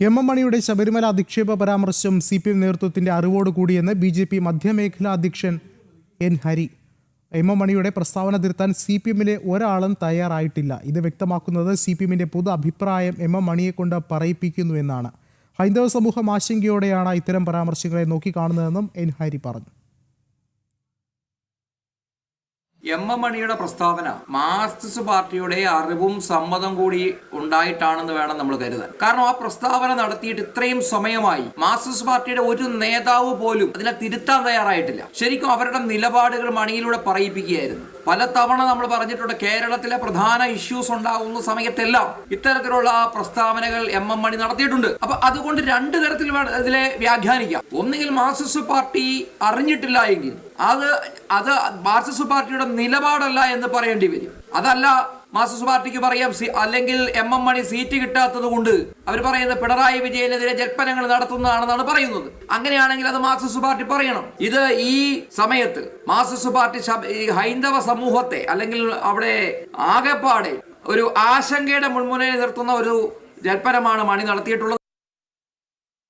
M മണിയുടെ ശബരിമല അധിക്ഷേപ പരാമർശം CPM നേതൃത്വത്തിന്റെ അറിവോടുകൂടിയെന്ന് BJP മധ്യമേഖലാ അധ്യക്ഷൻ N. ഹരി. എം മണിയുടെ പ്രസ്താവന തിരുത്താൻ CPMലെ ഒരാളും തയ്യാറായിട്ടില്ല. ഇത് വ്യക്തമാക്കുന്നത് CPMന്റെ പൊതു അഭിപ്രായം എം മണിയെ കൊണ്ട് പറയിപ്പിക്കുന്നു എന്നാണ്. ഹൈന്ദവ സമൂഹം ആശങ്കയോടെയാണ് ഇത്തരം പരാമർശങ്ങളെ നോക്കിക്കാണുന്നതെന്നും N. ഹരി പറഞ്ഞു. എം മണിയുടെ പ്രസ്താവന മാർക്സിസ്റ്റ് പാർട്ടിയുടെ അറിവും സമ്മതം കൂടി ഉണ്ടായിട്ടാണെന്ന് വേണം നമ്മൾ കരുതാൻ. കാരണം ആ പ്രസ്താവന നടത്തിയിട്ട് ഇത്രയും സമയമായി മാർക്സിസ്റ്റ് പാർട്ടിയുടെ ഒരു നേതാവ് പോലും അതിനെ തിരുത്താൻ തയ്യാറായിട്ടില്ല. ശരിക്കും അവരുടെ നിലപാടുകൾ മണിയിലൂടെ പറയിപ്പിക്കുകയായിരുന്നു. പലതവണ നമ്മൾ പറഞ്ഞിട്ടുണ്ട്, കേരളത്തിലെ പ്രധാന ഇഷ്യൂസ് ഉണ്ടാകുന്ന സമയത്തെല്ലാം ഇത്തരത്തിലുള്ള പ്രസ്താവനകൾ എം മണി നടത്തിയിട്ടുണ്ട്. അപ്പൊ അതുകൊണ്ട് രണ്ടു തരത്തിൽ ഇതിലെ വ്യാഖ്യാനിക്കാം. ഒന്നുകിൽ മാർക്സിസ്റ്റ് പാർട്ടി അറിഞ്ഞിട്ടില്ല എങ്കിൽ അത് മാർക്സിസ്റ്റ് പാർട്ടിയുടെ നിലപാടല്ല എന്ന് പറയേണ്ടി വരും. അതല്ല, മാർക്സിസ്റ്റ് പാർട്ടിക്ക് പറയാം, അല്ലെങ്കിൽ എം മണി സീറ്റ് കിട്ടാത്തത് കൊണ്ട് അവർ പറയുന്നത് പിണറായി വിജയനെതിരെ ജൽപ്പനങ്ങൾ നടത്തുന്നതാണെന്നാണ് പറയുന്നത്. അങ്ങനെയാണെങ്കിൽ അത് മാർക്സിസ്റ്റ് പാർട്ടി പറയണം. ഇത് ഈ സമയത്ത് മാർക്സിസ്റ്റ് പാർട്ടി ഹൈന്ദവ സമൂഹത്തെ അല്ലെങ്കിൽ അവിടെ ആകെപ്പാടെ ഒരു ആശങ്കയുടെ മുൾമുനയിൽ നിർത്തുന്ന ഒരു ജൽപ്പനമാണ് മണി നടത്തിയിട്ടുള്ളത്.